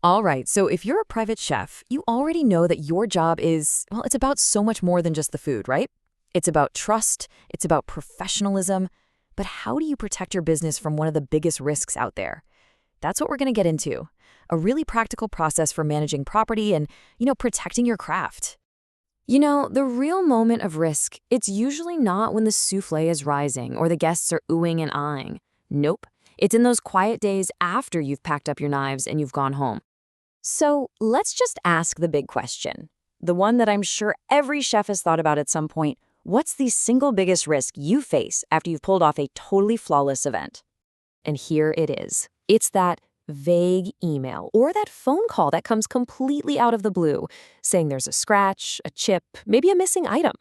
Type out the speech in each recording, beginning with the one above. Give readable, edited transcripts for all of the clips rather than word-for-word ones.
All right, so if you're a private chef, you already know that your job is, well, it's about so much more than just the food, right? It's about trust, it's about professionalism. But how do you protect your business from one of the biggest risks out there? That's what we're going to get into. A really practical process for managing property and, protecting your craft. The real moment of risk, it's usually not when the souffle is rising or the guests are oohing and eyeing. Nope. It's in those quiet days after you've packed up your knives and you've gone home. So let's just ask the big question. The one that I'm sure every chef has thought about at some point. What's the single biggest risk you face after you've pulled off a totally flawless event? And here it is. It's that vague email or that phone call that comes completely out of the blue, saying there's a scratch, a chip, maybe a missing item,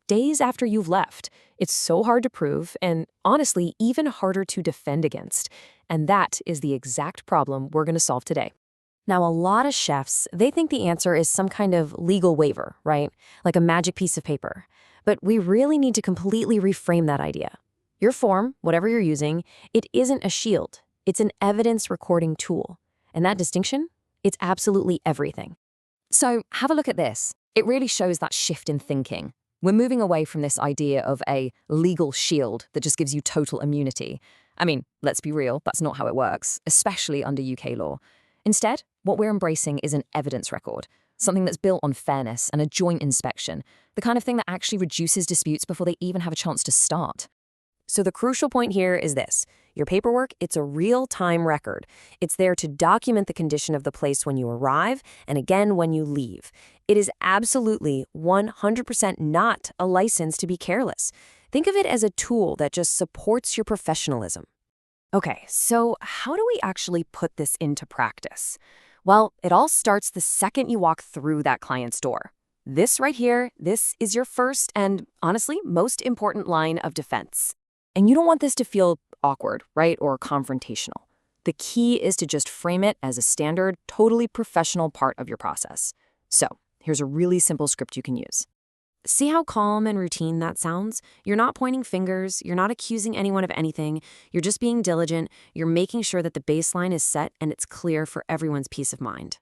days after you've left. It's so hard to prove and, honestly, even harder to defend against. And that is the exact problem we're going to solve today. Now, a lot of chefs, they think the answer is some kind of legal waiver, right? Like a magic piece of paper. But we really need to completely reframe that idea. Your form, whatever you're using, it isn't a shield. It's an evidence recording tool. And that distinction, it's absolutely everything. So have a look at this. It really shows that shift in thinking. We're moving away from this idea of a legal shield that just gives you total immunity. I mean, let's be real, that's not how it works, especially under UK law. Instead, what we're embracing is an evidence record, something that's built on fairness and a joint inspection, the kind of thing that actually reduces disputes before they even have a chance to start. So the crucial point here is this. Your paperwork, it's a real-time record. It's there to document the condition of the place when you arrive and again when you leave. It is absolutely 100% not a license to be careless. Think of it as a tool that just supports your professionalism. Okay, so how do we actually put this into practice? Well, it all starts the second you walk through that client's door. This right here, this is your first and, honestly, most important line of defense. And you don't want this to feel awkward, right, or confrontational. The key is to just frame it as a standard, totally professional part of your process. So, here's a really simple script you can use. See how calm and routine that sounds? You're not pointing fingers, you're not accusing anyone of anything, you're just being diligent, you're making sure that the baseline is set and it's clear for everyone's peace of mind.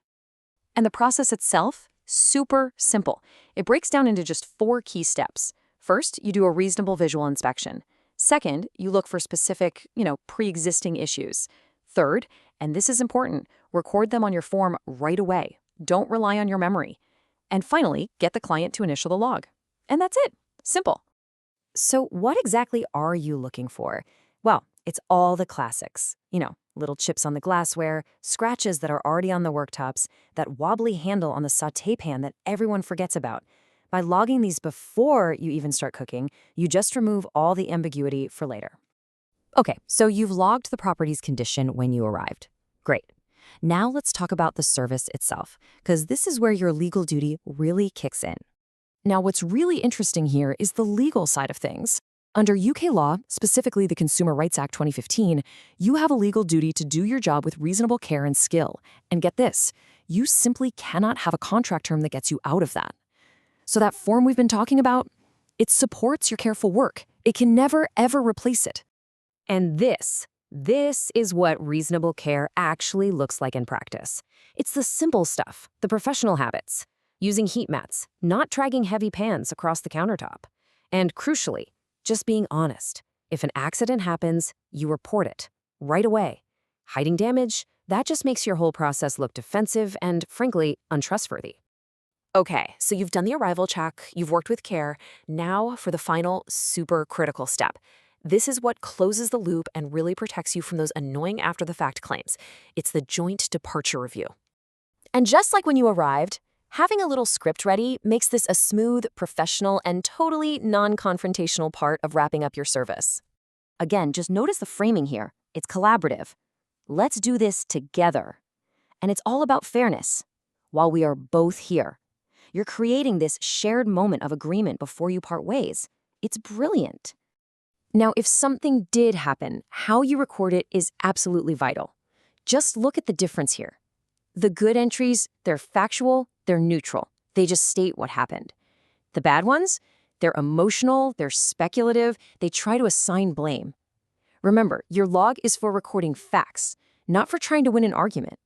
And the process itself? Super simple. It breaks down into just 4 key steps. First, you do a reasonable visual inspection. Second, you look for specific, pre-existing issues. Third, and this is important, record them on your form right away. Don't rely on your memory. And finally, get the client to initial the log. And that's it. Simple. So what exactly are you looking for? Well, it's all the classics. Little chips on the glassware, scratches that are already on the worktops, that wobbly handle on the sauté pan that everyone forgets about. By logging these before you even start cooking, you just remove all the ambiguity for later. Okay, so you've logged the property's condition when you arrived. Great. Now let's talk about the service itself, because this is where your legal duty really kicks in. Now, what's really interesting here is the legal side of things. Under UK law, specifically the Consumer Rights Act 2015, you have a legal duty to do your job with reasonable care and skill. And get this, you simply cannot have a contract term that gets you out of that. So that form we've been talking about, it supports your careful work. It can never, ever replace it. And this is what reasonable care actually looks like in practice. It's the simple stuff, the professional habits. Using heat mats, not dragging heavy pans across the countertop. And crucially, just being honest. If an accident happens, you report it right away. Hiding damage, that just makes your whole process look defensive and, frankly, untrustworthy. Okay, so you've done the arrival check, you've worked with care. Now for the final, super critical step. This is what closes the loop and really protects you from those annoying after-the-fact claims. It's the joint departure review. And just like when you arrived, having a little script ready makes this a smooth, professional, and totally non-confrontational part of wrapping up your service. Again, just notice the framing here. It's collaborative. Let's do this together. And it's all about fairness. While we are both here, you're creating this shared moment of agreement before you part ways. It's brilliant. Now, if something did happen, how you record it is absolutely vital. Just look at the difference here. The good entries, they're factual, they're neutral. They just state what happened. The bad ones, they're emotional, they're speculative, they try to assign blame. Remember, your log is for recording facts, not for trying to win an argument.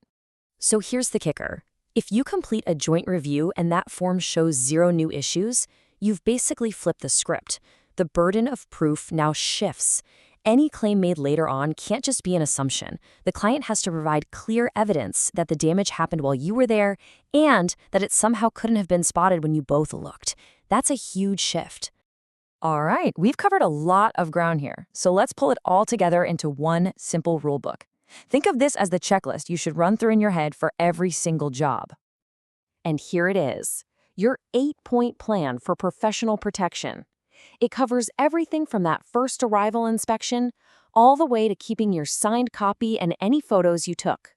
So here's the kicker. If you complete a joint review and that form shows 0 new issues, you've basically flipped the script. The burden of proof now shifts. Any claim made later on can't just be an assumption. The client has to provide clear evidence that the damage happened while you were there and that it somehow couldn't have been spotted when you both looked. That's a huge shift. All right, we've covered a lot of ground here, so let's pull it all together into one simple rulebook. Think of this as the checklist you should run through in your head for every single job. And here it is, your 8-point plan for professional protection. It covers everything from that first arrival inspection all the way to keeping your signed copy and any photos you took.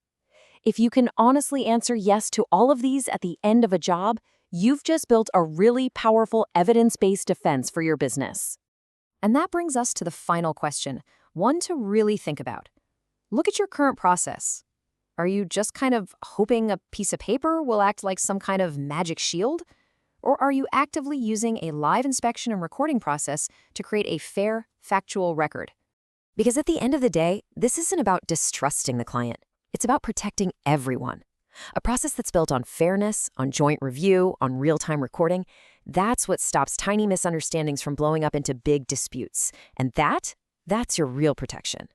If you can honestly answer yes to all of these at the end of a job, you've just built a really powerful evidence-based defense for your business. And that brings us to the final question, one to really think about. Look at your current process. Are you just kind of hoping a piece of paper will act like some kind of magic shield? Or are you actively using a live inspection and recording process to create a fair, factual record? Because at the end of the day, this isn't about distrusting the client. It's about protecting everyone. A process that's built on fairness, on joint review, on real-time recording, that's what stops tiny misunderstandings from blowing up into big disputes. And that's your real protection.